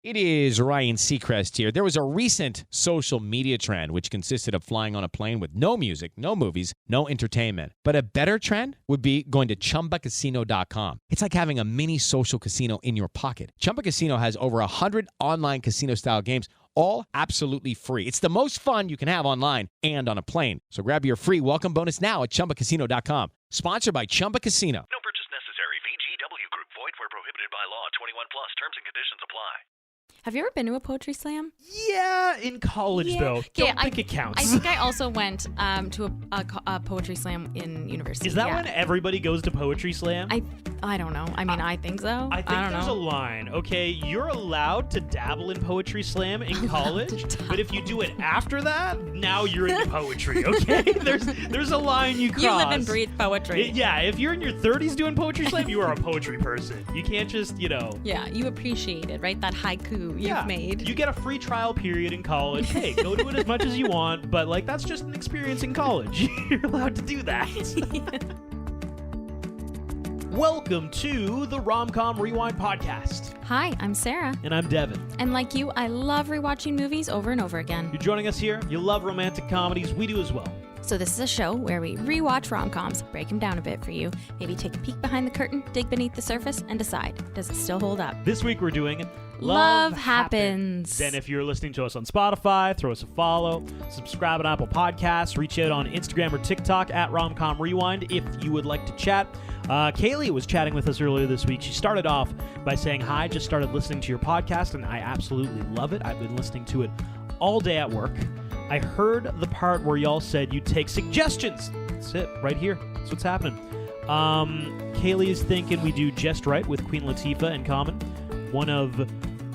It is Ryan Seacrest here. There was a recent social media trend which consisted of flying on a plane with no music, no movies, no entertainment. But a better trend would be going to ChumbaCasino.com. It's like having a mini social casino in your pocket. Chumba Casino has over 100 online casino-style games, all absolutely free. It's the most fun you can have online and on a plane. So grab your free welcome bonus now at ChumbaCasino.com. Sponsored by Chumba Casino. No purchase necessary. VGW Group. Void where prohibited by law. 21 plus. Terms and conditions apply. Have you ever been to a poetry slam? Yeah, in college, though. Don't think it counts. I think I also went to a poetry slam in university. Is that when everybody goes to poetry slam? I don't know. I mean, I think so. I think there's a line. Okay, you're allowed to dabble in poetry slam in college, but if you do it after that, now you're into poetry, okay? There's a line you cross. You live and breathe poetry. Yeah, if you're in your 30s doing poetry slam, you are a poetry person. You can't just, Yeah, you appreciate it, right? That haiku you've made. You get a free trial period in college. Hey, go do it as much as you want, but that's just an experience in college. You're allowed to do that. Welcome to the Rom-Com Rewind Podcast. Hi, I'm Sarah. And I'm Devin. And like you, I love rewatching movies over and over again. You're joining us here. You love romantic comedies. We do as well. So this is a show where we rewatch rom-coms, break them down a bit for you, maybe take a peek behind the curtain, dig beneath the surface, and decide, does it still hold up? This week we're doing Love Happens. And if you're listening to us on Spotify, throw us a follow, subscribe on Apple Podcasts, reach out on Instagram or TikTok at Romcom Rewind if you would like to chat. Kaylee was chatting with us earlier this week. She started off by saying, hi, just started listening to your podcast, and I absolutely love it. I've been listening to it all day at work. I heard the part where y'all said you'd take suggestions. That's it, right here. That's what's happening. Kaylee is thinking we do Just Right with Queen Latifah and Common, one of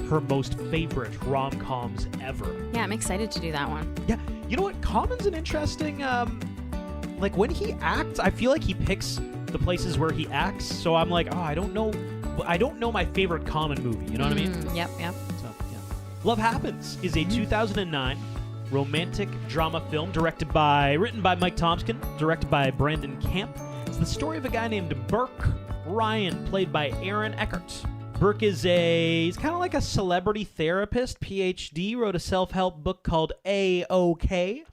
her most favorite rom-coms ever. Yeah, I'm excited to do that one. Yeah, you know what? Common's an interesting, when he acts, I feel like he picks the places where he acts, so I'm like, I don't know my favorite Common movie, you know what I mean? Yep. So, yeah. Love Happens is a 2009 romantic drama film written by Mike Thompson, directed by Brandon Camp. It's the story of a guy named Burke Ryan, played by Aaron Eckhart. Burke he's kind of like a celebrity therapist, PhD, wrote a self-help book called A-OK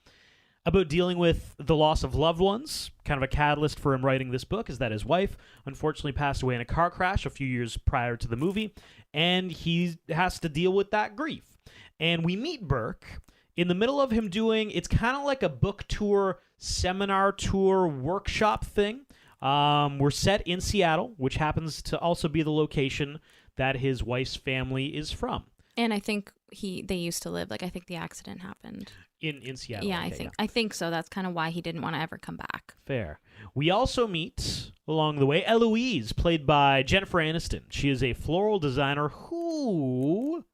about dealing with the loss of loved ones. Kind of a catalyst for him writing this book is that his wife unfortunately passed away in a car crash a few years prior to the movie, and he has to deal with that grief. And we meet Burke in the middle of him doing, it's kind of like a book tour, seminar tour, workshop thing. We're set in Seattle, which happens to also be the location that his wife's family is from. And I think they used to live, I think the accident happened. In Seattle. Yeah, okay, I think so. That's kind of why he didn't want to ever come back. Fair. We also meet, along the way, Eloise, played by Jennifer Aniston. She is a floral designer who...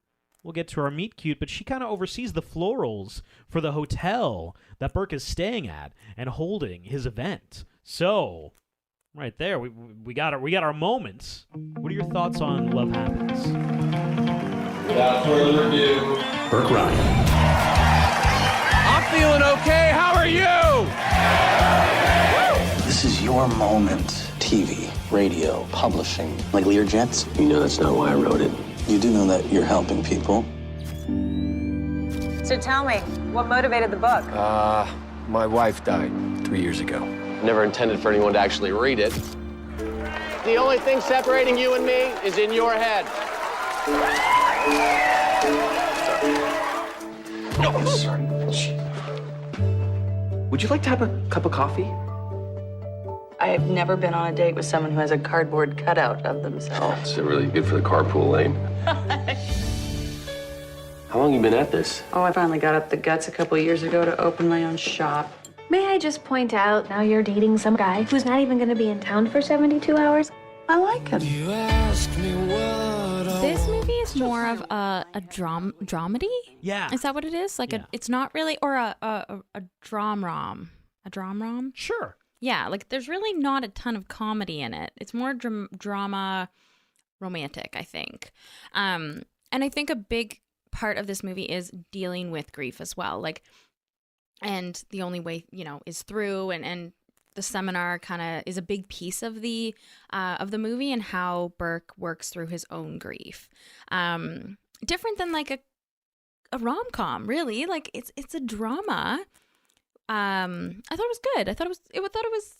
We'll get to our meet cute, but she kind of oversees the florals for the hotel that Burke is staying at and holding his event. So, right there, we got our moments. What are your thoughts on Love Happens? Without further ado, Burke Ryan. I'm feeling okay. How are you? This is your moment. TV, radio, publishing, like Learjets. you know that's not why I wrote it. You do know that you're helping people. So tell me, what motivated the book? My wife died 3 years ago. Never intended for anyone to actually read it. The only thing separating you and me is in your head. No, sorry. Would you like to have a cup of coffee? I've never been on a date with someone who has a cardboard cutout of themselves. It's really good for the carpool lane. How long you been at this? Oh, I finally got up the guts a couple years ago to open my own shop. May I just point out, now you're dating some guy who's not even going to be in town for 72 hours? I like him. This movie is more of a dramedy? Yeah. Is that what it is? It's not really, or a dram-rom. A dram-rom? Sure. Yeah, there's really not a ton of comedy in it. It's more drama, romantic, I think. And I think a big part of this movie is dealing with grief as well. And the only way, is through, and the seminar kind of is a big piece of the movie and how Burke works through his own grief. different than like a rom-com, really. Like it's a drama. I thought it was good. I thought it was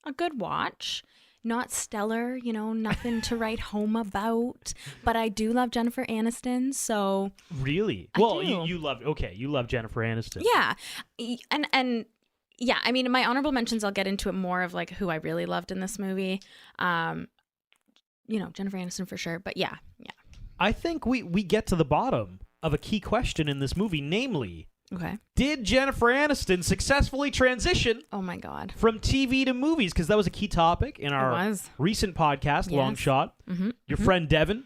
a good watch. Not stellar, nothing to write home about. But I do love Jennifer Aniston, so really, you love Jennifer Aniston. Yeah, and yeah, I mean, in my honorable mentions, I'll get into it more of like who I really loved in this movie. Jennifer Aniston for sure. But yeah. I think we get to the bottom of a key question in this movie, namely, okay, did Jennifer Aniston successfully transition? Oh my God, from TV to movies? Because that was a key topic in our recent podcast, Long Shot. Your friend Devin.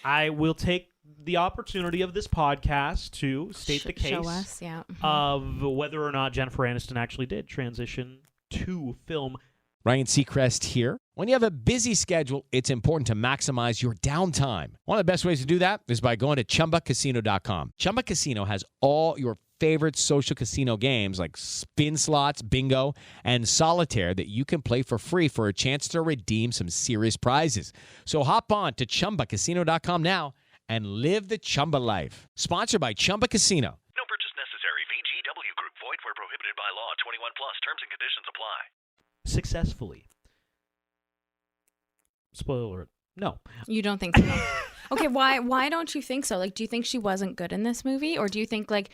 I will take the opportunity of this podcast to state the case show us, of whether or not Jennifer Aniston actually did transition to film. Ryan Seacrest here. When you have a busy schedule, it's important to maximize your downtime. One of the best ways to do that is by going to ChumbaCasino.com. Chumba Casino has all your favorite social casino games like spin slots, bingo, and solitaire that you can play for free for a chance to redeem some serious prizes. So hop on to ChumbaCasino.com now and live the Chumba life. Sponsored by Chumba Casino. No purchase necessary. VGW Group. Void where prohibited by law. 21 plus. Terms and conditions apply. Successfully. Spoiler alert. No. You don't think so? Okay, why don't you think so? Like, do you think she wasn't good in this movie? Or do you think, like,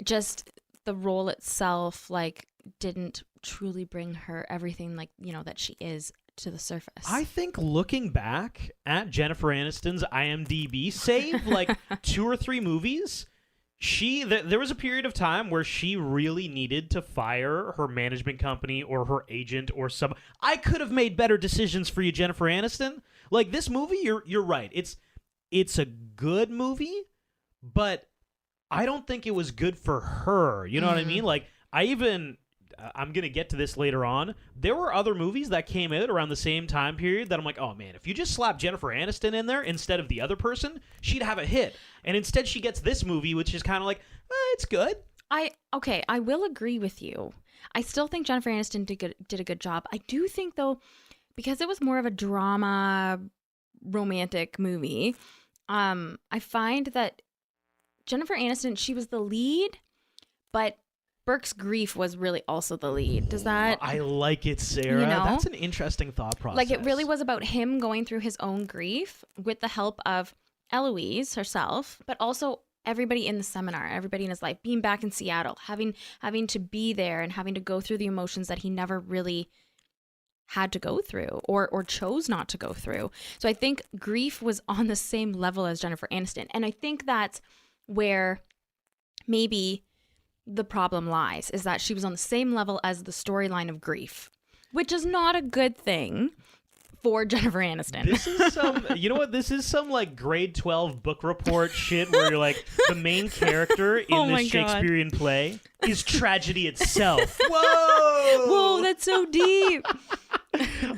just the role itself, like, didn't truly bring her everything, like, that she is to the surface? I think looking back at Jennifer Aniston's IMDb, save, like, 2 or 3 movies, there was a period of time where she really needed to fire her management company or her agent or some. I could have made better decisions for you, Jennifer Aniston. Like, this movie, you're right. It's a good movie, but I don't think it was good for her. You know what I mean? Like, I'm going to get to this later on. There were other movies that came out around the same time period that I'm like, oh man, if you just slap Jennifer Aniston in there instead of the other person, she'd have a hit. And instead she gets this movie, which is kind of like, it's good. I will agree with you. I still think Jennifer Aniston did a good job. I do think, though, because it was more of a drama, romantic movie, I find that Jennifer Aniston, she was the lead, but Burke's grief was really also the lead. Does that... I like it, Sarah. That's an interesting thought process. Like, it really was about him going through his own grief with the help of Eloise herself, but also everybody in the seminar, everybody in his life, being back in Seattle, having to be there and having to go through the emotions that he never really had to go through or chose not to go through. So I think grief was on the same level as Jennifer Aniston. And I think that's where maybe the problem lies, is that she was on the same level as the storyline of grief, which is not a good thing for Jennifer Aniston. This is some, this is some like grade 12 book report shit where you're like, the main character in this Shakespearean play is tragedy itself. Whoa, that's so deep.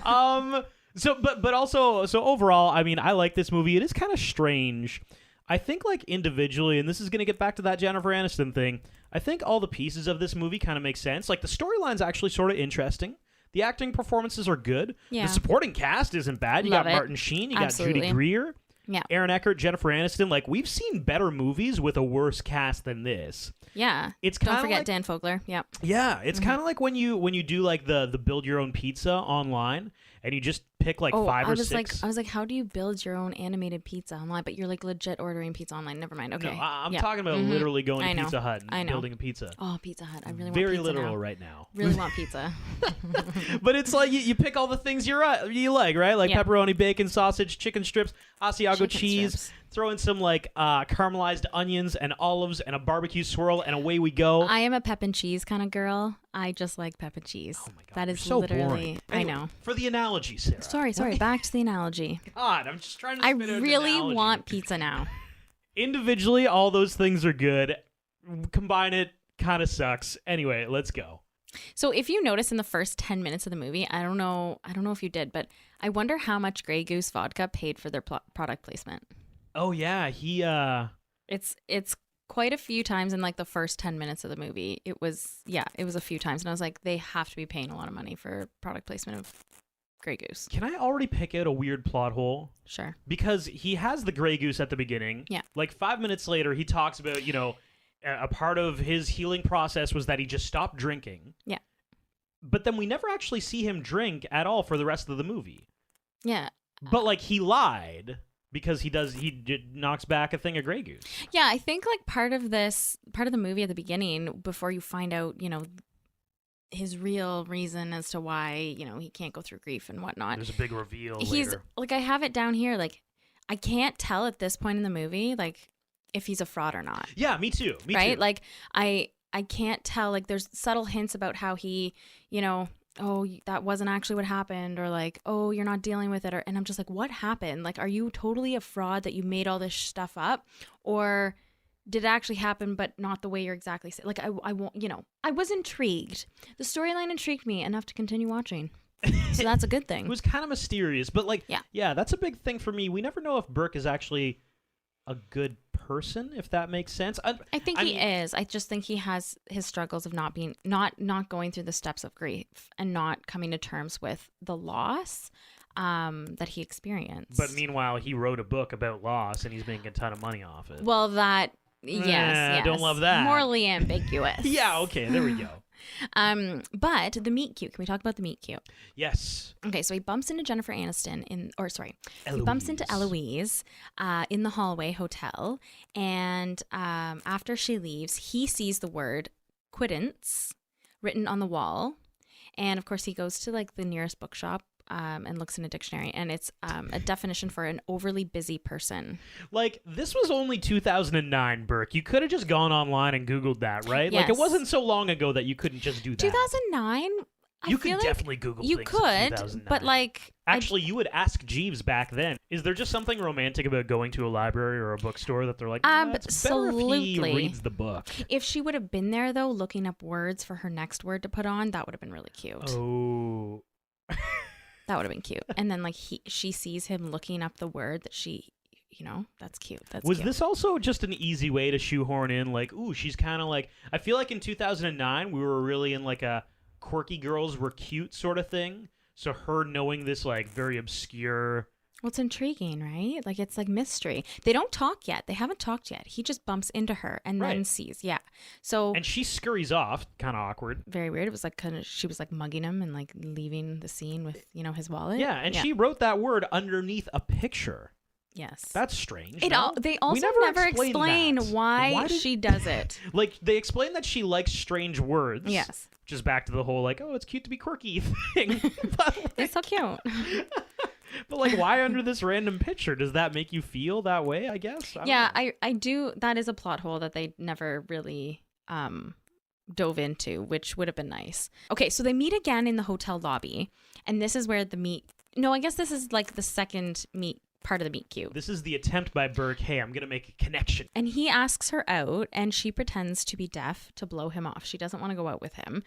But also overall, I mean, I like this movie. It is kind of strange. I think, like, individually, and this is going to get back to that Jennifer Aniston thing, I think all the pieces of this movie kind of make sense. Like, the storyline's actually sort of interesting. The acting performances are good. Yeah. The supporting cast isn't bad. You got Martin Sheen. You got Judy Greer. Yeah. Aaron Eckhart, Jennifer Aniston. Like, we've seen better movies with a worse cast than this. Yeah. Don't forget Dan Fogler. Yep. Yeah. It's kind of like when you do, like, the build your own pizza online, and you just pick like 5 or 6. I was like, how do you build your own animated pizza online? But you're like legit ordering pizza online. Never mind. Okay. No, I'm talking about literally going to Pizza Hut and building a pizza. Oh, Pizza Hut. I really want very pizza literal now. right now. Really want pizza. But it's like you pick all the things you like, right? Like pepperoni, bacon, sausage, chicken strips, Asiago cheese. Throw in some like caramelized onions and olives and a barbecue swirl, and away we go. I am a pep and cheese kind of girl. I just like pep and cheese. Oh my God, that is so literally boring. Anyway, I know. For the analogy, Sarah. Sorry. Back to the analogy. God, I'm just trying to. I spit out really an analogy. want pizza now. Individually, all those things are good. Combine it, kind of sucks. Anyway, let's go. So if you notice in the first 10 minutes of the movie, I don't know if you did, but I wonder how much Grey Goose vodka paid for their product placement. Oh yeah, It's quite a few times in like the first 10 minutes of the movie. It was a few times, and I was like, they have to be paying a lot of money for product placement of Grey Goose. Can I already pick out a weird plot hole? Sure. Because he has the Grey Goose at the beginning. Yeah. Like 5 minutes later, he talks about, a part of his healing process was that he just stopped drinking. Yeah. But then we never actually see him drink at all for the rest of the movie. Yeah. But like he lied because he knocks back a thing of Grey Goose. Yeah, I think like part of the movie at the beginning, before you find out, his real reason as to why, he can't go through grief and whatnot. There's a big reveal He's later. like, I have it down here. Like, I can't tell at this point in the movie, like, if he's a fraud or not. Yeah, me too. Right? Like, I can't tell. Like, there's subtle hints about how he, oh, that wasn't actually what happened, or like, oh, you're not dealing with it, and I'm just like, what happened? Like, are you totally a fraud that you made all this stuff up, or did it actually happen, but not the way you're exactly saying? Like, I won't, I was intrigued. The storyline intrigued me enough to continue watching. So that's a good thing. It was kind of mysterious, but like, yeah, that's a big thing for me. We never know if Burke is actually a good person, if that makes sense. I think he is. I just think he has his struggles of not going through the steps of grief and not coming to terms with the loss that he experienced. But meanwhile, he wrote a book about loss, and he's making a ton of money off it. Well, that yes. Don't love that. Morally ambiguous. Yeah. Okay. There we go. But the meet cute. Can we talk about the meet cute? Yes. Okay, so he bumps into Jennifer Aniston he bumps into Eloise in the hallway hotel, and after she leaves, he sees the word quittance written on the wall, and of course he goes to like the nearest bookshop and looks in a dictionary, and it's a definition for an overly busy person. Like, this was only 2009, Burke. You could have just gone online and Googled that, right? Yes. Like, it wasn't so long ago that you couldn't just do that. 2009? You could definitely Google you things could, in 2009. but like... Actually, you would ask Jeeves back then. Is there just something romantic about going to a library or a bookstore that they're like, it's better if he reads the book? If she would have been there, though, looking up words for her next word to put on, that would have been really cute. Oh... That would have been cute. And then like she sees him looking up the word that she, that's cute. Was this also just an easy way to shoehorn in like, ooh, she's kind of like, I feel like in 2009 we were really in like a quirky girls were cute sort of thing. So her knowing this like very obscure. Well, it's intriguing, right? Like, it's like mystery. They don't talk yet. They haven't talked yet. He just bumps into her and then sees. Yeah. So. And she scurries off. Kind of awkward. Very weird. It was like she was like mugging him and like leaving the scene with, his wallet. Yeah. And she wrote that word underneath a picture. Yes. That's strange. They also never explain why she does it. Like, they explain that she likes strange words. Yes. Which is back to the whole like, oh, it's cute to be quirky thing. It's so cute. But like, why under this random picture? Does that make you feel that way, I guess? I do. That is a plot hole that they never really dove into, which would have been nice. Okay, so they meet again in the hotel lobby, and this is where I guess this is like the second part of the meet cute. This is the attempt by Burke, hey, I'm going to make a connection. And he asks her out, and she pretends to be deaf to blow him off. She doesn't want to go out with him.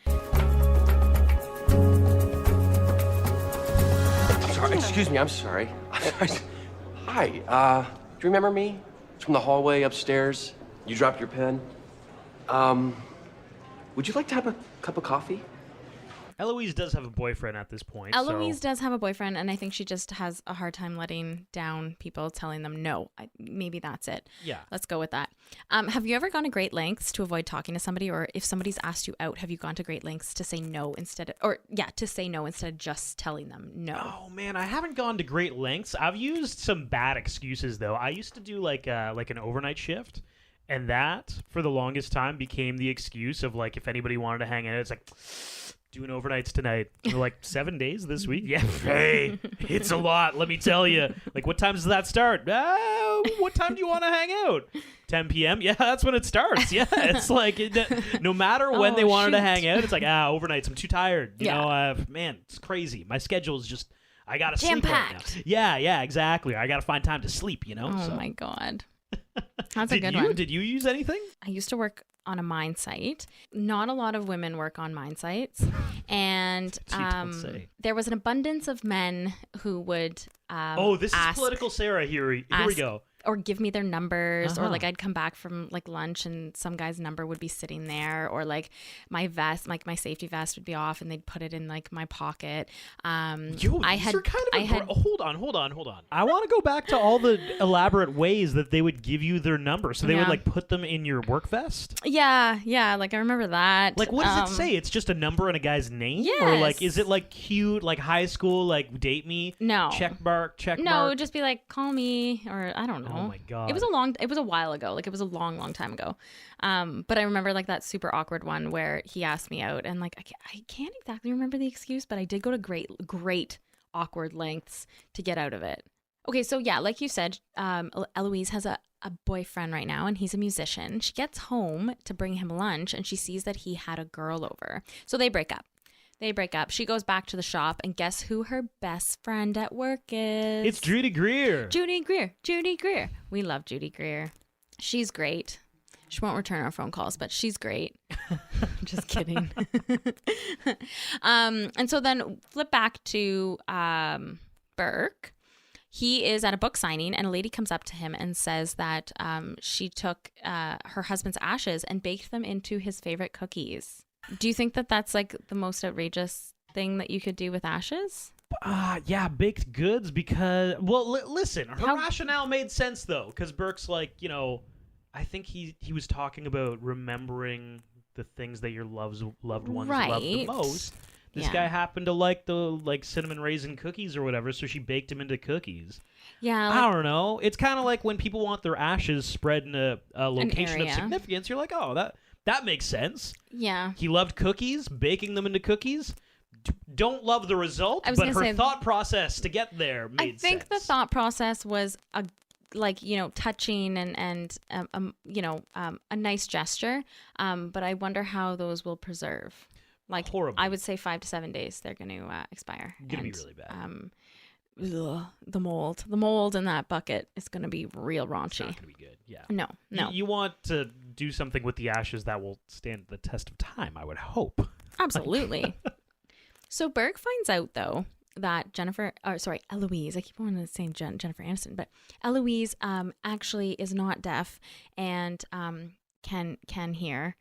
Excuse me, I'm sorry. Hi, do you remember me? It's from the hallway upstairs. You dropped your pen. Would you like to have a cup of coffee? Eloise does have a boyfriend at this point. Eloise does have a boyfriend, and I think she just has a hard time letting down people, telling them no. Maybe that's it. Yeah. Let's go with that. Have you ever gone to great lengths to avoid talking to somebody, or if somebody's asked you out, have you gone to great lengths to say no instead of just telling them no? Oh man, I haven't gone to great lengths. I've used some bad excuses though. I used to do like an overnight shift. And that, for the longest time, became the excuse of, like, if anybody wanted to hang out, it's like, doing overnights tonight. And they're like, 7 days this week? Yeah, hey, it's a lot, let me tell you. Like, what time does that start? What time do you want to hang out? 10 p.m.? Yeah, that's when it starts. Yeah, it's like, no matter when they wanted to hang out, it's like, overnights, I'm too tired. You know, man, it's crazy. My schedule is just, I got to sleep right now. Yeah, exactly. I got to find time to sleep, you know? My God. That's a good one. Did you use anything? I used to work on a mine site. Not a lot of women work on mine sites. And there was an abundance of men who would this is political Sarah here. Here we go. or give me their numbers, or like I'd come back from like lunch and some guy's number would be sitting there, or like my vest, like my safety vest would be off and they'd put it in like my pocket. Hold on. I want to go back to all the elaborate ways that they would give you their number. So they would like put them in your work vest? Yeah. Like I remember that. Like what does it say? It's just a number and a guy's name? Yes. Or like is it like cute, like high school, like date me? No. Check mark. No, it would just be like call me, or I don't know. Oh my God. It was a while ago. Like it was a long time ago. But I remember like that super awkward one where he asked me out, and like I can't exactly remember the excuse, but I did go to great awkward lengths to get out of it. Okay, so yeah, like you said, Eloise has a boyfriend right now, and he's a musician. She gets home to bring him lunch, and she sees that he had a girl over. So they break up. She goes back to the shop, and guess who her best friend at work is? It's Judy Greer. Judy Greer. We love Judy Greer. She's great. She won't return our phone calls, but she's great. Just kidding. And so then flip back to Burke. He is at a book signing, and a lady comes up to him and says that she took her husband's ashes and baked them into his favorite cookies. Do you think that that's like the most outrageous thing that you could do with ashes? Yeah, baked goods, because, well, listen, her rationale made sense, though, because Burke's like, I think he was talking about remembering the things that your loved ones love the most. This guy happened to like the cinnamon raisin cookies or whatever, so she baked him into cookies. Yeah. I don't know. It's kind of like when people want their ashes spread in a location of significance, you're like, oh, that makes sense. Yeah. He loved cookies, baking them into cookies. Don't love the result, but her thought process to get there made sense. I think the thought process was touching and a nice gesture. But I wonder how those will preserve. Like, horrible. I would say 5 to 7 days they're going to expire. Going to be really bad. The mold in that bucket is going to be real raunchy. It's not going to be good. Yeah. No. You want to do something with the ashes that will stand the test of time, I would hope. Absolutely. So Burke finds out, though, that Eloise, I keep wanting to say Jennifer Aniston, but Eloise actually is not deaf and can hear.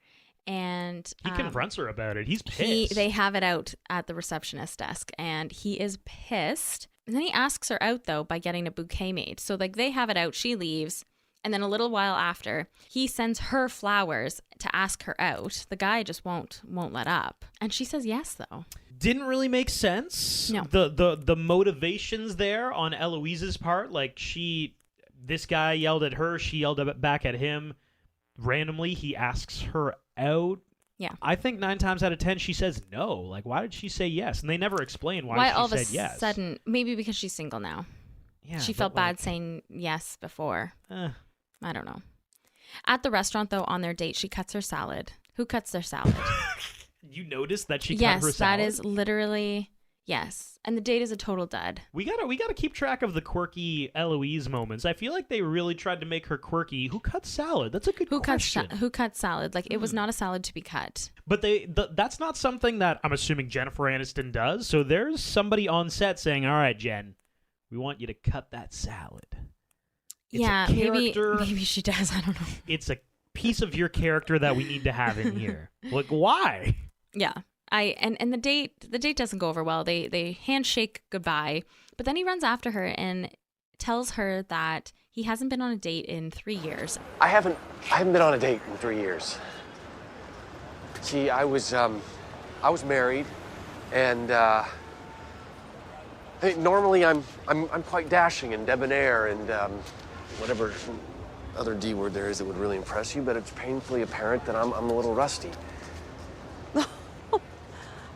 And he confronts her about it. He's pissed. They have it out at the receptionist desk, and he is pissed. And then he asks her out, though, by getting a bouquet made. So like they have it out, she leaves, and then a little while after, he sends her flowers to ask her out. The guy just won't let up, and she says yes, though. Didn't really make sense. No. The motivations there on Eloise's part, like this guy yelled at her, she yelled back at him. Randomly, he asks her out. Yeah. I think 9 times out of 10 she says no. Like, why did she say yes? And they never explain why she said yes. All of a sudden, maybe because she's single now. Yeah. She felt bad saying yes before. I don't know. At the restaurant, though, on their date, she cuts her salad. Who cuts their salad? You noticed that she cut her salad? Yes, that is literally... Yes, and the date is a total dud. We gotta keep track of the quirky Eloise moments. I feel like they really tried to make her quirky. Who cuts salad? That's a good question. Who cuts salad? Like, it was not a salad to be cut. But that's not something that I'm assuming Jennifer Aniston does. So there's somebody on set saying, all right, Jen, we want you to cut that salad. It's maybe she does. I don't know. It's a piece of your character that we need to have in here. Like, why? Yeah. And the date doesn't go over well. They handshake goodbye, but then he runs after her and tells her that he hasn't been on a date in 3 years. I haven't been on a date in 3 years. See, I was married, and normally I'm quite dashing and debonair and whatever other D word there is that would really impress you, but it's painfully apparent that I'm a little rusty.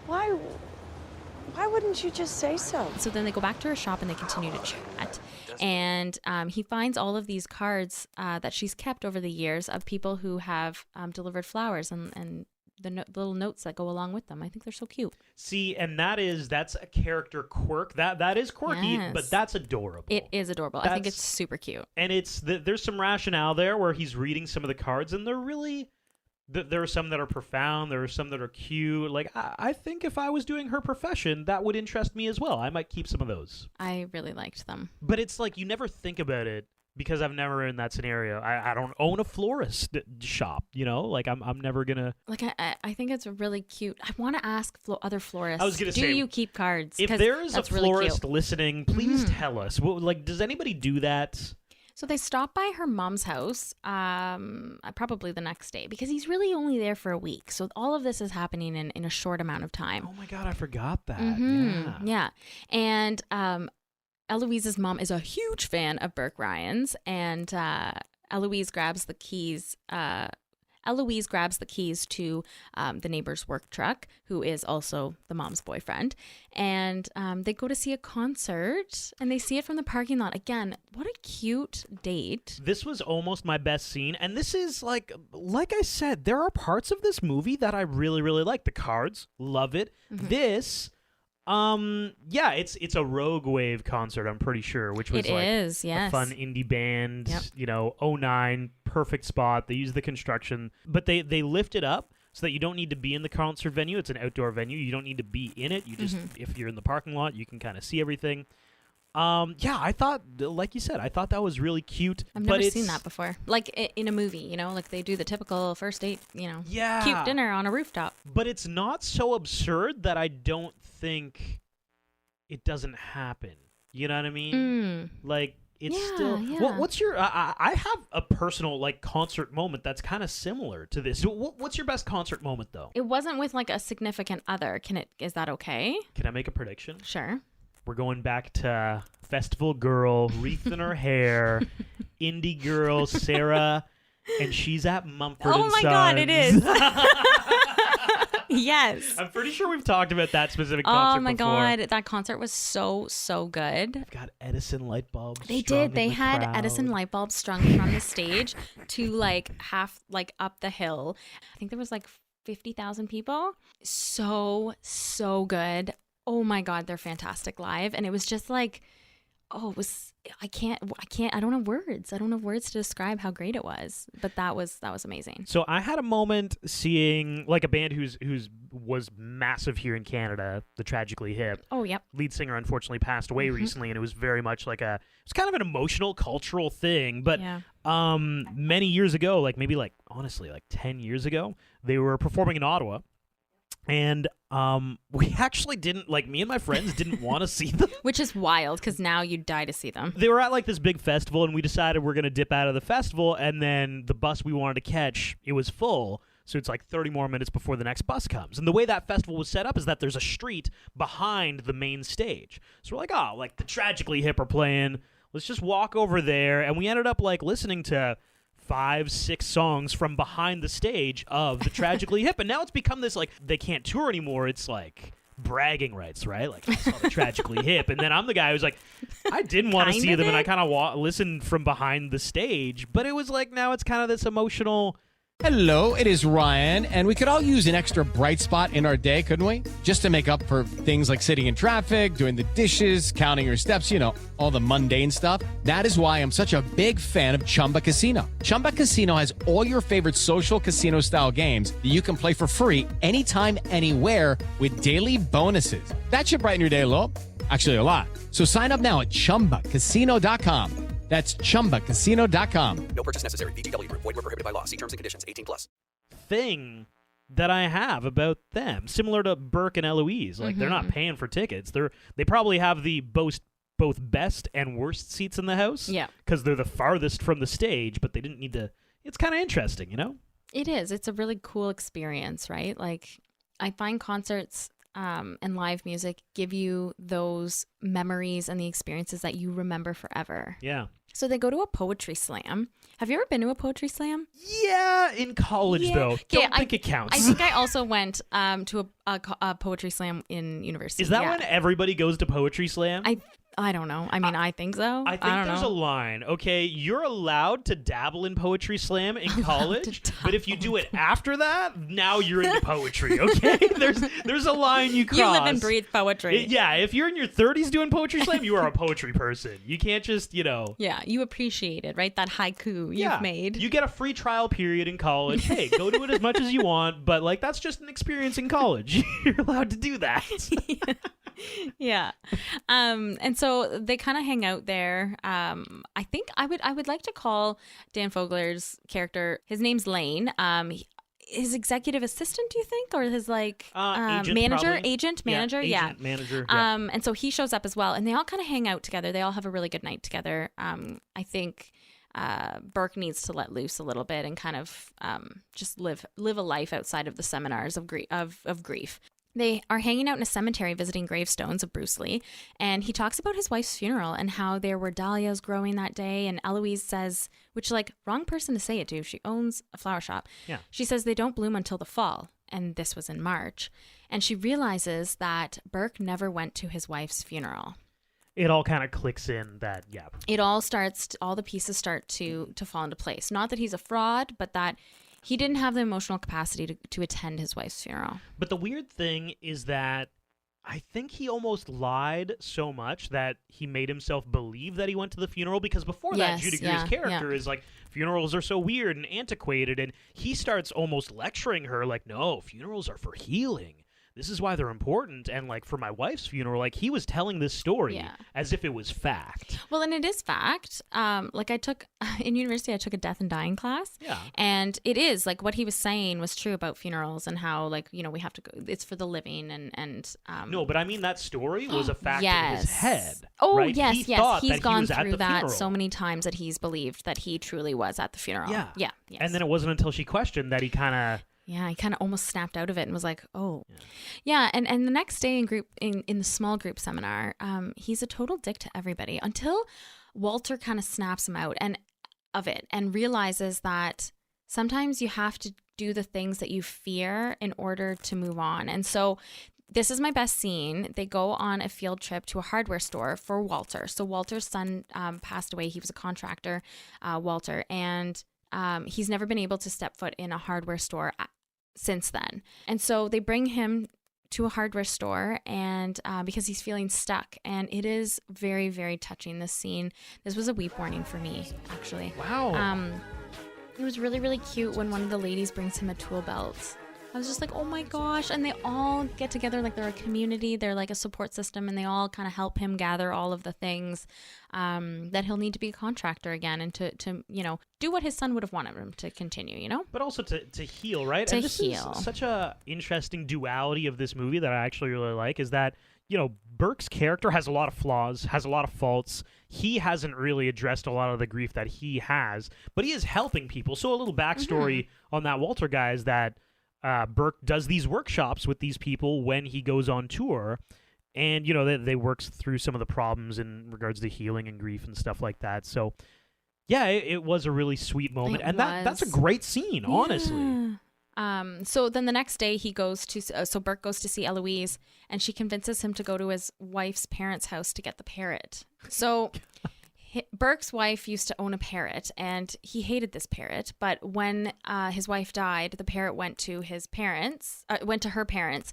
Why wouldn't you just say so? So then they go back to her shop and they continue to chat. And he finds all of these cards that she's kept over the years of people who have delivered flowers and the little notes that go along with them. I think they're so cute. See, and that's a character quirk. That is quirky, yes. But that's adorable. It is adorable. I think it's super cute. And there's some rationale there where he's reading some of the cards, and they're really... There are some that are profound. There are some that are cute. Like, I think if I was doing her profession, that would interest me as well. I might keep some of those. I really liked them. But it's like you never think about it because I've never in that scenario. I don't own a florist shop, you know? Like, I'm never going to... Like, I think it's really cute. I want to ask other florists, I was gonna say, do you keep cards? If there's a really florist cute. listening, please tell us. Well, like, does anybody do that? So they stopped by her mom's house probably the next day because he's really only there for a week. So all of this is happening in a short amount of time. Oh, my God, I forgot that. Yeah. And Eloise's mom is a huge fan of Burke Ryan's, and Eloise grabs the keys to the neighbor's work truck, who is also the mom's boyfriend. And they go to see a concert, and they see it from the parking lot. Again, what a cute date. This was almost my best scene. And this is, like I said, there are parts of this movie that I really, really like. The cards, love it. This... yeah, it's a Rogue Wave concert, I'm pretty sure, which was a fun indie band, you know, 09, perfect spot. They use the construction, but they lift it up so that you don't need to be in the concert venue. It's an outdoor venue. You don't need to be in it. You just, if you're in the parking lot, you can kind of see everything. Yeah, I thought, like you said, I thought that was really cute. I've never seen that before. Like in a movie, you know, like they do the typical first date, you know, cute dinner on a rooftop. But it's not so absurd that I don't think it doesn't happen. You know what I mean? Like, it's still... Yeah. What's your... I have a personal, like, concert moment that's kind of similar to this. What's your best concert moment, though? It wasn't with, like, a significant other. Is that okay? Can I make a prediction? Sure. We're going back to festival girl, wreath in her hair, indie girl, Sarah, and she's at Mumford & Sons. Oh my God, it is. Yes. I'm pretty sure we've talked about that specific concert Oh my before. God, that concert was so good. They've got Edison light bulbs. They strung did. in They the had crowd. Edison light bulbs strung from the stage to like up the hill. I think there was like 50,000 people. So good. Oh my God, they're fantastic live. And it was just like, I don't have words. I don't have words to describe how great it was. But that was amazing. So I had a moment seeing like a band who's was massive here in Canada, the Tragically Hip. Oh, yep. Lead singer unfortunately passed away recently, and it was very much like it's kind of an emotional, cultural thing. But many years ago, honestly, 10 years ago, they were performing in Ottawa. And we actually didn't, me and my friends didn't want to see them. Which is wild, because now you'd die to see them. They were at this big festival, and we decided we're going to dip out of the festival, and then the bus we wanted to catch, it was full. So it's 30 more minutes before the next bus comes. And the way that festival was set up is that there's a street behind the main stage. So we're the Tragically Hip are playing. Let's just walk over there. And we ended up listening to 5-6 songs from behind the stage of the Tragically Hip, and now it's become this they can't tour anymore. It's bragging rights, right? I saw the Tragically Hip, and then I'm the guy who's I didn't want to see them, and I kind of listened from behind the stage, but it was now it's kind of this emotional. Hello, it is Ryan, and we could all use an extra bright spot in our day, couldn't we? Just to make up for things like sitting in traffic, doing the dishes, counting your steps, all the mundane stuff. That is why I'm such a big fan of Chumba Casino. Chumba Casino has all your favorite social casino-style games that you can play for free anytime, anywhere with daily bonuses. That should brighten your day a little. Actually, a lot. So sign up now at ChumbaCasino.com. That's ChumbaCasino.com. No purchase necessary. VGW Group. Void where prohibited by law. See terms and conditions. 18+. Thing that I have about them, similar to Burke and Eloise, they're not paying for tickets. They probably have the both best and worst seats in the house. Yeah, because they're the farthest from the stage, but they didn't need to. It's kind of interesting, It is. It's a really cool experience, right? I find concerts and live music give you those memories and the experiences that you remember forever. Yeah. So they go to a poetry slam. Have you ever been to a poetry slam? Yeah, in college though. Don't think it counts. I think I also went to a poetry slam in university. Is that when everybody goes to poetry slam? I don't know. I mean, I think so. I think there's a line. Okay, you're allowed to dabble in poetry slam in college, but if you do it after that, now you're into poetry. Okay, there's a line you cross. You live and breathe poetry. Yeah, if you're in your 30s doing poetry slam, you are a poetry person. You can't just, Yeah, you appreciate it, right? That haiku you've made. You get a free trial period in college. Hey, go do it as much as you want, but that's just an experience in college. You're allowed to do that. Yeah. And so they kind of hang out there. I think I would like to call Dan Fogler's character, his name's Lane. His executive assistant, do you think, or his agent, manager, probably. agent, manager, Agent, manager. Yeah. And so he shows up as well, and they all kind of hang out together. They all have a really good night together. I think Burke needs to let loose a little bit and kind of just live a life outside of the seminars of grief. They are hanging out in a cemetery visiting gravestones of Bruce Lee, and he talks about his wife's funeral and how there were dahlias growing that day, and Eloise says, which, wrong person to say it to, she owns a flower shop. Yeah. She says they don't bloom until the fall, and this was in March, and she realizes that Burke never went to his wife's funeral. It all kind of clicks in that, yeah. It all the pieces start to fall into place. Not that he's a fraud, but that he didn't have the emotional capacity to attend his wife's funeral. But the weird thing is that I think he almost lied so much that he made himself believe that he went to the funeral, because before that, Judy Greer's character is like, funerals are so weird and antiquated, and he starts almost lecturing her like, no, funerals are for healing. This is why they're important. And for my wife's funeral, he was telling this story as if it was fact. Well, and it is fact. I took in university, I took a death and dying class. Yeah. And it is what he was saying was true about funerals and how we have to go. It's for the living and. No, but I mean that story was a fact in his head. Oh right? yes, yes. He's gone through that funeral. so many times that he's believed that he truly was at the funeral. Yeah. Yeah. Yes. And then it wasn't until she questioned that he kind of. Yeah, he kind of almost snapped out of it and was like, "Oh, yeah." And the next day in the small group seminar, he's a total dick to everybody until Walter kind of snaps him out and realizes that sometimes you have to do the things that you fear in order to move on. And so this is my best scene. They go on a field trip to a hardware store for Walter. So Walter's son passed away. He was a contractor, Walter, and he's never been able to step foot in a hardware store since then. And so they bring him to a hardware store and because he's feeling stuck. And it is very, very touching, this scene. This was a weep warning for me, actually. Wow. It was really, really cute when one of the ladies brings him a tool belt. I was just like, oh my gosh. And they all get together like they're a community. They're like a support system, and they all kind of help him gather all of the things that he'll need to be a contractor again and to do what his son would have wanted him to continue, But also to heal, right? To and this heal. is such a interesting duality of this movie that I actually really like, is that, Burke's character has a lot of flaws, has a lot of faults. He hasn't really addressed a lot of the grief that he has, but he is helping people. So a little backstory on that Walter guy is that Burke does these workshops with these people when he goes on tour, and they work through some of the problems in regards to healing and grief and stuff like that. So yeah, it was a really sweet moment, that's a great scene, honestly. So then the next day he goes to so Burke goes to see Eloise, and she convinces him to go to his wife's parents' house to get the parrot. So Burke's wife used to own a parrot, and he hated this parrot. But when his wife died, the parrot went to her parents.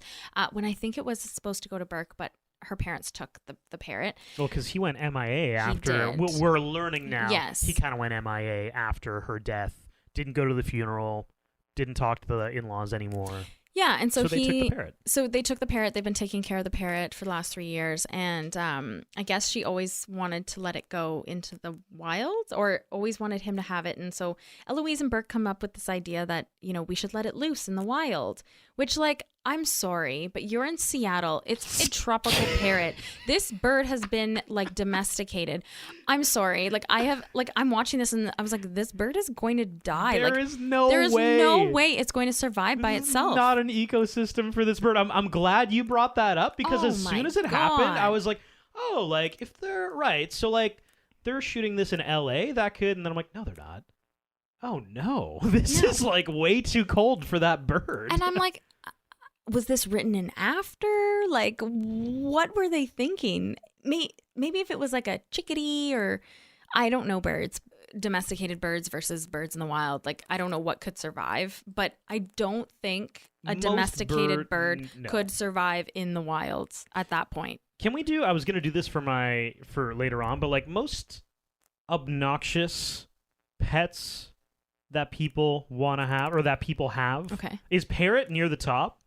When I think it was supposed to go to Burke, but her parents took the parrot. Well, because he went MIA after. We're learning now. Yes, he kind of went MIA after her death. Didn't go to the funeral. Didn't talk to the in-laws anymore. Yeah, and so they took the parrot. So they took the parrot. They've been taking care of the parrot for the last 3 years, and I guess she always wanted to let it go into the wild, or always wanted him to have it. And so Eloise and Burke come up with this idea that we should let it loose in the wild. Which, I'm sorry, but you're in Seattle. It's a tropical parrot. This bird has been domesticated. I'm sorry. I'm watching this and I was like, this bird is going to die. There is no way it's going to survive by itself. Not an ecosystem for this bird. I'm glad you brought that up, because as soon as it happened, I was like, oh, if they're right. So they're shooting this in LA, that could, and then I'm like, no, they're not. Oh no, this is way too cold for that bird. And I'm like, was this written in after? What were they thinking? Maybe if it was a chickadee, or I don't know, domesticated birds versus birds in the wild. I don't know what could survive, but I don't think a domesticated bird could survive in the wilds at that point. Can we do? I was gonna do this for later on, but most obnoxious pets that people want to have, or that people have, okay, is parrot near the top?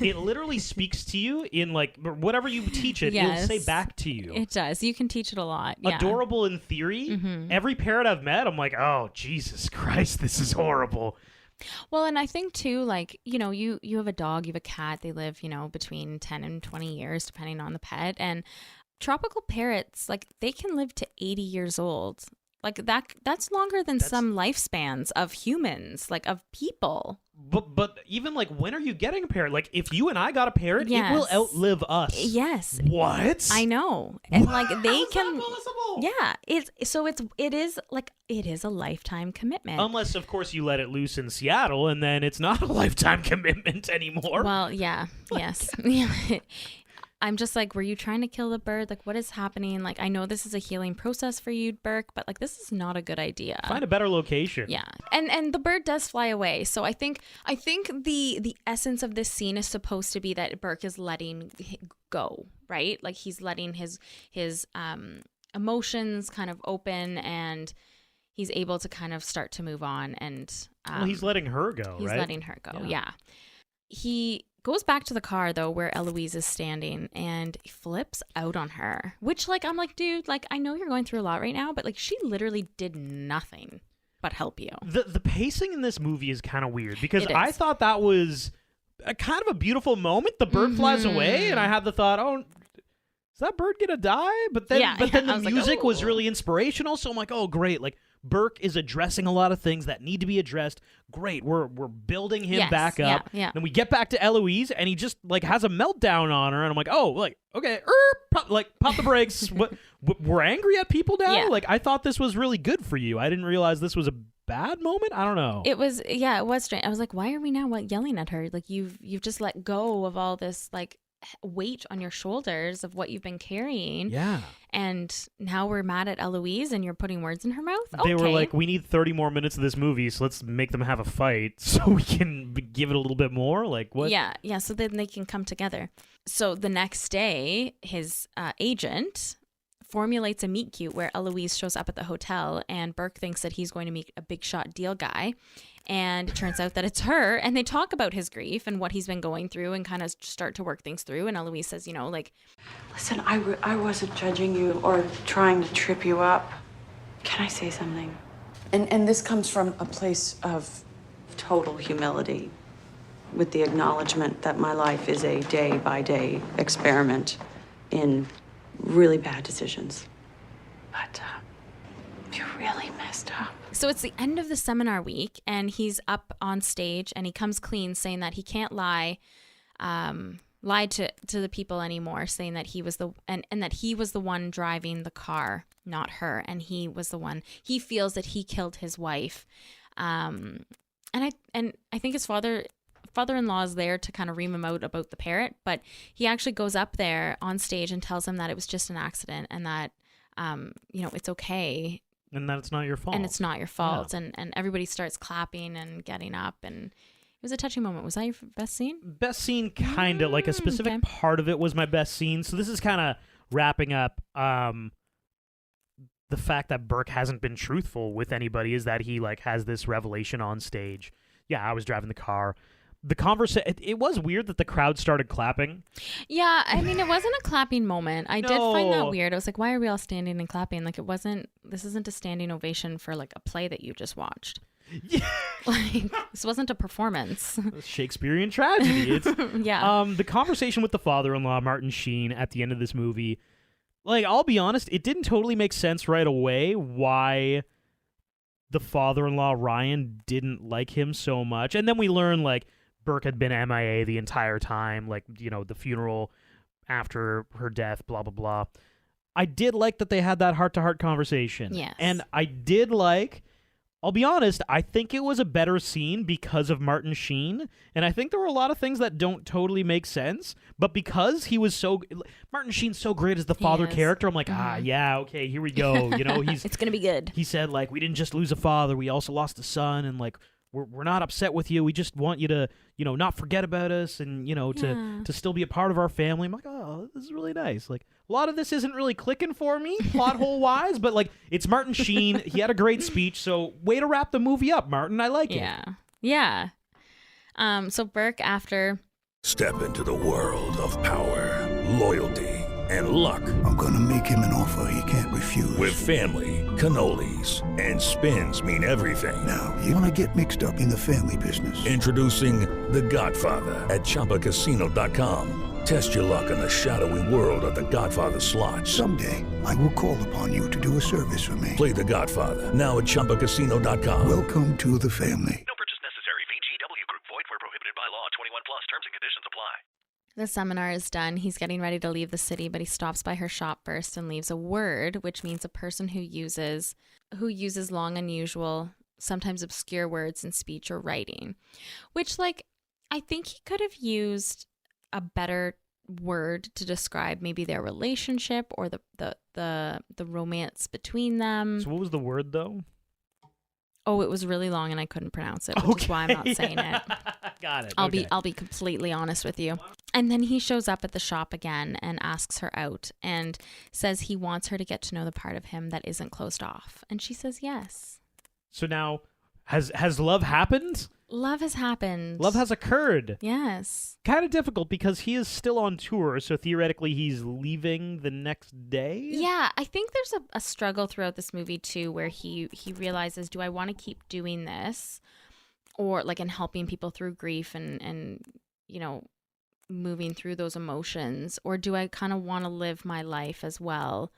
it literally speaks to you in like whatever you teach it, Yes. it'll say back to you. It does. You can teach it a lot. Yeah. Adorable in theory. Every parrot I've met, I'm like, oh, Jesus Christ, this is horrible. Well, and I think too, like, you know, you have a dog, you have a cat, they live, you know, between 10 and 20 years, depending on the pet. And tropical parrots, like, they can live to 80 years old. Like, that's longer than some lifespans of humans, like, of people. But even like, when are you getting a parrot? Like, if you and I got a parrot, Yes. it will outlive us. Yes. What? I know. And like they How is can that possible? Yeah, it is a lifetime commitment. Unless, of course, you let it loose in Seattle, and then it's not a lifetime commitment anymore. Well, yeah. Yes. Yeah. I'm just like, were you trying to kill the bird? Like, what is happening? Like, I know this is a healing process for you, Burke, but like, this is not a good idea. Find a better location. Yeah, and the bird does fly away. So I think the essence of this scene is supposed to be that Burke is letting go, right? Like he's letting his emotions kind of open, and he's able to kind of start to move on. And well, he's letting her go. He's right? letting her go. Yeah. He goes back to the car though, where Eloise is standing, and flips out on her. Which, like, I'm like, dude, like, I know you're going through a lot right now, but like, she literally did nothing but help you. The pacing in this movie is kind of weird because It is. I thought that was a kind of a beautiful moment. The bird flies away, and I had the thought, oh, is that bird gonna die? But then, Yeah, but then I the was like, music was "Oh." really inspirational. So I'm like, oh, great! Like Burke is addressing a lot of things that need to be addressed. Great, we're building him Yes, back yeah, up. yeah. Then we get back to Eloise, and he just like has a meltdown on her, and I'm like, oh, like okay, pop the brakes. What? We're angry at people now? Yeah. Like I thought this was really good for you. I didn't realize this was a bad moment. I don't know. It was strange. I was like, why are we now yelling at her? Like you've just let go of all this like weight on your shoulders of what you've been carrying. Yeah. And now we're mad at Eloise and you're putting words in her mouth? Okay. They were like, we need 30 more minutes of this movie, so let's make them have a fight so we can give it a little bit more. Like, what? Yeah, so then they can come together. So the next day, his agent formulates a meet cute where Eloise shows up at the hotel, and Burke thinks that he's going to meet a big shot deal guy. And it turns out that it's her, and they talk about his grief and what he's been going through and kind of start to work things through. And Eloise says, you know, like, Listen, I wasn't judging you or trying to trip you up. Can I say something? And this comes from a place of total humility, with the acknowledgement that my life is a day-by-day experiment in really bad decisions. But you really messed up. so it's the end of the seminar week, and he's up on stage, and he comes clean saying that he can't lie to the people anymore, saying that he was and that he was the one driving the car, not her, and he was the one. He feels that he killed his wife, and I think his father-in-law is there to kind of ream him out about the parrot, but he actually goes up there on stage and tells him that it was just an accident, and that you know, it's okay. And that it's not your fault. And it's not your fault. Yeah. And everybody starts clapping and getting up. And it was a touching moment. Was that your best scene? Best scene, kind of. Like a specific okay. part of it was my best scene. So this is kind of wrapping up the fact that Burke hasn't been truthful with anybody, is that he like has this revelation on stage. Yeah, I was driving the car. The conversation, it was weird that the crowd started clapping. Yeah, I mean, it wasn't a clapping moment. I did find that No. weird. I was like, why are we all standing and clapping? Like, this isn't a standing ovation for like a play that you just watched. Yeah. Like, this wasn't a performance. Shakespearean tragedy. It's, Yeah. The conversation with the father-in-law, Martin Sheen, at the end of this movie, like, I'll be honest, it didn't totally make sense right away why the father-in-law, Ryan, didn't like him so much. And then we learn, like, Burke had been MIA the entire time, like, you know, the funeral after her death, blah, blah, blah. I did like that they had that heart-to-heart conversation. Yes. And I did like, I'll be honest, I think it was a better scene because of Martin Sheen, and I think there were a lot of things that don't totally make sense, but because he was Martin Sheen's so great as the father is. character, I'm like, yeah, okay, here we go. You know, It's going to be good. he said, like, we didn't just lose a father, we also lost a son, and, like, we're not upset with you. We just want you to, you know, not forget about us and, you know, to still be a part of our family. I'm like, oh, this is really nice. Like, a lot of this isn't really clicking for me, plot hole wise, but, like, it's Martin Sheen. He had a great speech. So, way to wrap the movie up, Martin. I like it. Yeah. So Burke, after Step into the world of power, loyalty, and luck. I'm gonna make him an offer he can't refuse. With family, cannolis, and spins mean everything. Now, you wanna get mixed up in the family business. Introducing The Godfather at ChumbaCasino.com. Test your luck in the shadowy world of The Godfather slot. Someday, I will call upon you to do a service for me. Play The Godfather now at ChumbaCasino.com. Welcome to the family. No purchase necessary. VGW Group. Void where prohibited by law. 21 plus. Terms and conditions apply. The seminar is done. He's getting ready to leave the city, but he stops by her shop first and leaves a word, which means a person who uses long, unusual, sometimes obscure words in speech or writing. Which, like, I think he could have used a better word to describe maybe their relationship or the romance between them. So what was the word though? Oh, it was really long and I couldn't pronounce it, which is why I'm not saying it. Got it. I'll be completely honest with you. And then he shows up at the shop again and asks her out and says he wants her to get to know the part of him that isn't closed off. And she says yes. So now, has love happened? Love has happened. Love has occurred. Yes. Kind of difficult because he is still on tour, so theoretically he's leaving the next day? Yeah, I think there's a struggle throughout this movie too where he realizes, do I want to keep doing this? Or like in helping people through grief and you know, moving through those emotions? Or do I kind of want to live my life as well?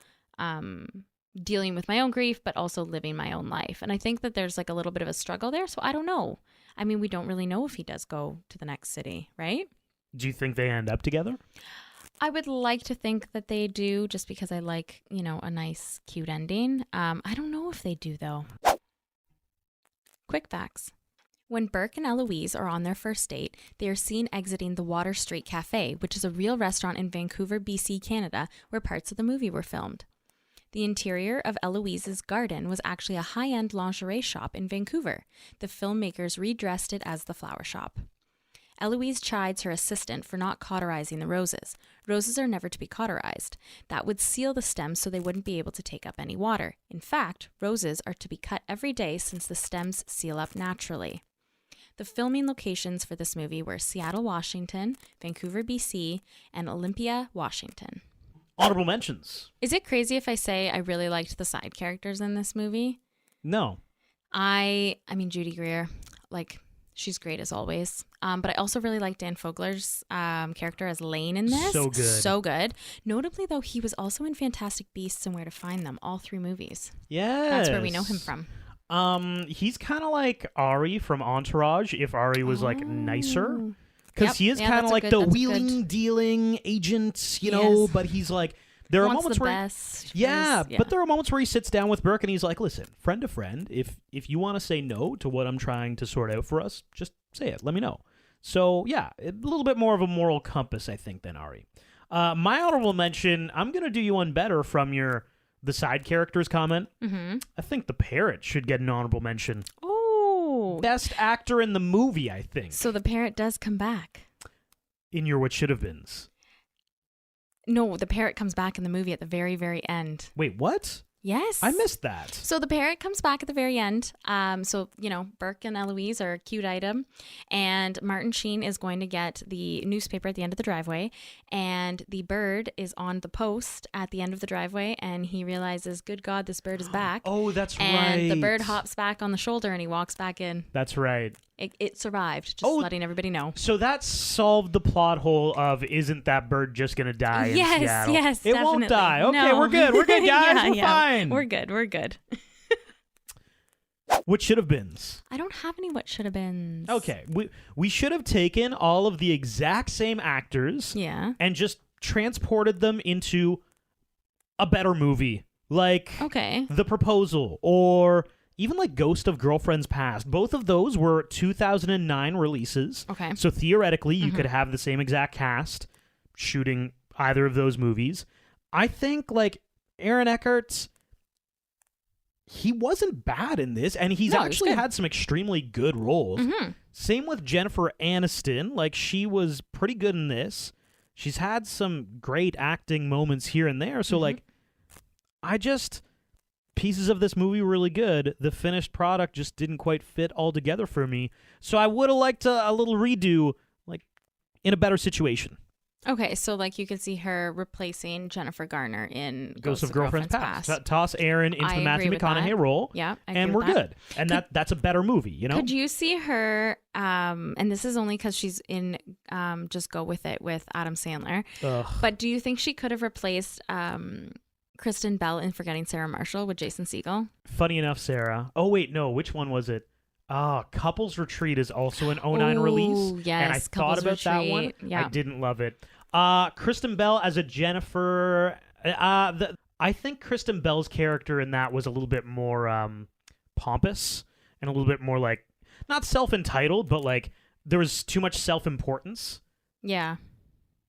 Dealing with my own grief, but also living my own life. And I think that there's like a little bit of a struggle there. So I don't know. I mean, we don't really know if he does go to the next city, right? Do you think they end up together? I would like to think that they do, just because I like, you know, a nice, cute ending. I don't know if they do, though. Quick facts. When Burke and Eloise are on their first date, they are seen exiting the Water Street Cafe, which is a real restaurant in Vancouver, BC, Canada, where parts of the movie were filmed. The interior of Eloise's garden was actually a high-end lingerie shop in Vancouver. The filmmakers redressed it as the flower shop. Eloise chides her assistant for not cauterizing the roses. Roses are never to be cauterized. That would seal the stems so they wouldn't be able to take up any water. In fact, roses are to be cut every day since the stems seal up naturally. The filming locations for this movie were Seattle, Washington, Vancouver, BC, and Olympia, Washington. Honorable mentions. Is it crazy if I say I really liked the side characters in this movie? No. I mean, Judy Greer, like, she's great as always. But I also really like Dan Fogler's character as Lane in this. So good. So good. Notably, though, he was also in Fantastic Beasts and Where to Find Them, all 3 movies. Yes. That's where we know him from. He's kind of like Ari from Entourage, if Ari was like nicer. Because he is kind of like the wheeling, dealing agent, you know, but he's like, there are moments where, but there are moments where he sits down with Burke and he's like, listen, friend to friend, if you want to say no to what I'm trying to sort out for us, just say it, let me know. So yeah, a little bit more of a moral compass, I think, than Ari. My honorable mention, I'm going to do you one better from the side characters comment. Mm-hmm. I think the parrot should get an honorable mention. Oh. Best actor in the movie, I think. So the parrot does come back. In your What Should Have Beens. No, the parrot comes back in the movie at the very, very end. Wait, what? Yes. I missed that. So the parrot comes back at the very end. So, you know, Burke and Eloise are a cute item. And Martin Sheen is going to get the newspaper at the end of the driveway. And the bird is on the post at the end of the driveway. And he realizes, good God, this bird is back. Oh, that's right. And the bird hops back on the shoulder and he walks back in. That's right. It survived, just letting everybody know. So that solved the plot hole of, isn't that bird just going to die in Seattle? Yes, it definitely. Won't die. Okay, no. We're good, guys. We're fine. We're good. What should have beens? I don't have any what should have beens. Okay, we should have taken all of the exact same actors and just transported them into a better movie. Like The Proposal or even like Ghost of Girlfriends Past. Both of those were 2009 releases. Okay. So theoretically, you could have the same exact cast shooting either of those movies. I think like Aaron Eckhart, he wasn't bad in this, and he's actually had some extremely good roles. Mm-hmm. Same with Jennifer Aniston. Like, she was pretty good in this. She's had some great acting moments here and there. So, like, pieces of this movie were really good. The finished product just didn't quite fit all together for me. So I would have liked a little redo, like in a better situation. Okay, so like you could see her replacing Jennifer Garner in Ghost of Girlfriend's Past. Toss Aaron into I the Matthew agree with McConaughey that. role. Yeah, I and agree we're with good. And that's a better movie, you know? Could you see her, and this is only because she's in Just Go With It with Adam Sandler, but do you think she could have replaced Kristen Bell in Forgetting Sarah Marshall with Jason Segel? Funny enough, Sarah. Oh, wait, no. Which one was it? Couples Retreat is also an 09 release. Yes, and I thought about that one. Yeah. I didn't love it. Kristen Bell as a Jennifer. I think Kristen Bell's character in that was a little bit more pompous and a little bit more like, not self-entitled, but like there was too much self-importance. Yeah.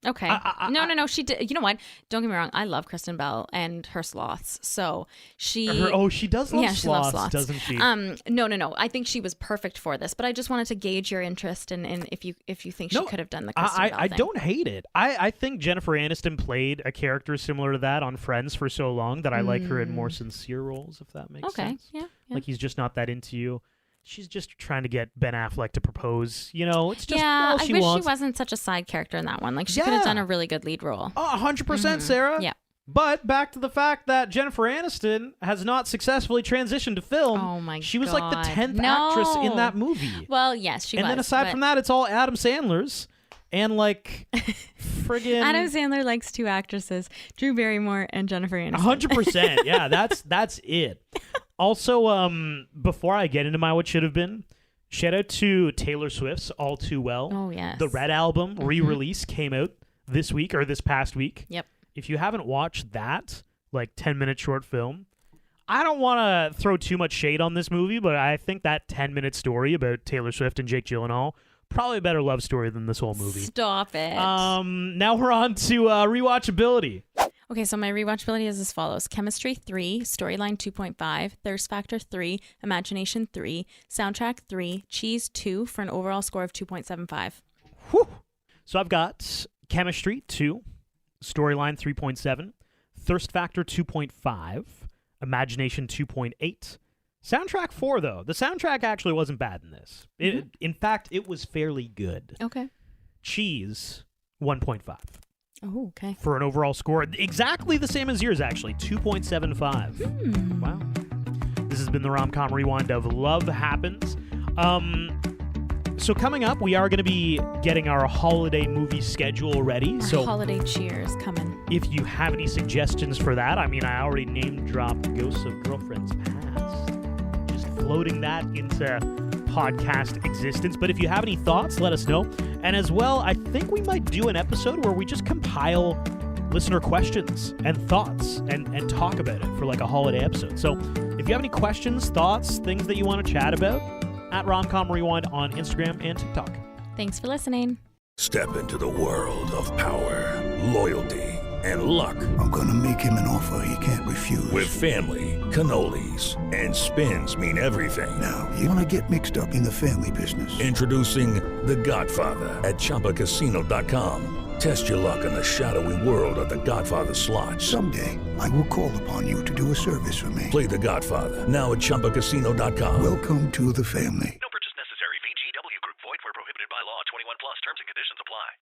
Okay. No. She did. You know what? Don't get me wrong. I love Kristen Bell and her sloths. So she. She does love sloths, she loves sloths, doesn't she? No. I think she was perfect for this, but I just wanted to gauge your interest in if you think she could have done the Kristen Bell thing. I don't hate it. I think Jennifer Aniston played a character similar to that on Friends for so long that I like her in more sincere roles, if that makes sense. Yeah. Like he's just not that into you. She's just trying to get Ben Affleck to propose. You know, it's just all she I wish wants. she wasn't such a side character in that one. Like she could have done a really good lead role. 100%, Sarah. Yeah. But back to the fact that Jennifer Aniston has not successsigely transitioned to film. Oh my god. She was like the 10th actress in that movie. Well, yes, she was. And then aside from that, it's all Adam Sandler's. And like friggin' Adam Sandler likes two actresses, Drew Barrymore and Jennifer Aniston. 100%. Yeah, that's it. Also, before I get into my what should have been, shout out to Taylor Swift's All Too Well. Oh, yes. The Red album re-release came out this week or this past week. Yep. If you haven't watched that, like 10-minute short film, I don't want to throw too much shade on this movie, but I think that 10-minute story about Taylor Swift and Jake Gyllenhaal, probably a better love story than this whole movie. Stop it. Now we're on to rewatchability. Okay, so my rewatchability is as follows. Chemistry 3, Storyline 2.5, Thirst Factor 3, Imagination 3, Soundtrack 3, Cheese 2 for an overall score of 2.75. Whew. So I've got Chemistry 2, Storyline 3.7, Thirst Factor 2.5, Imagination 2.8, Soundtrack 4, though. The soundtrack actually wasn't bad in this. In fact, it was fairly good. Okay. Cheese 1.5. Oh, okay. For an overall score, exactly the same as yours, actually, 2.75. Wow. This has been the Rom-Com Rewind of Love Happens. So coming up, we are going to be getting our holiday movie schedule ready. Our holiday cheers coming. If you have any suggestions for that, I mean, I already name-dropped Ghosts of Girlfriend's Past. Just floating that into podcast existence. But if you have any thoughts, let us know. And as well, I think we might do an episode where we just compile listener questions and thoughts and talk about it for like a holiday episode. So if you have any questions, thoughts, things that you want to chat about, at Romcom Rewind on Instagram and TikTok. Thanks for listening. Step into the world of power, loyalty, and luck. I'm going to make him an offer he can't refuse. With family, cannolis, and spins mean everything. Now, you want to get mixed up in the family business. Introducing The Godfather at ChumbaCasino.com. Test your luck in the shadowy world of The Godfather slot. Someday, I will call upon you to do a service for me. Play The Godfather now at ChumbaCasino.com. Welcome to the family. No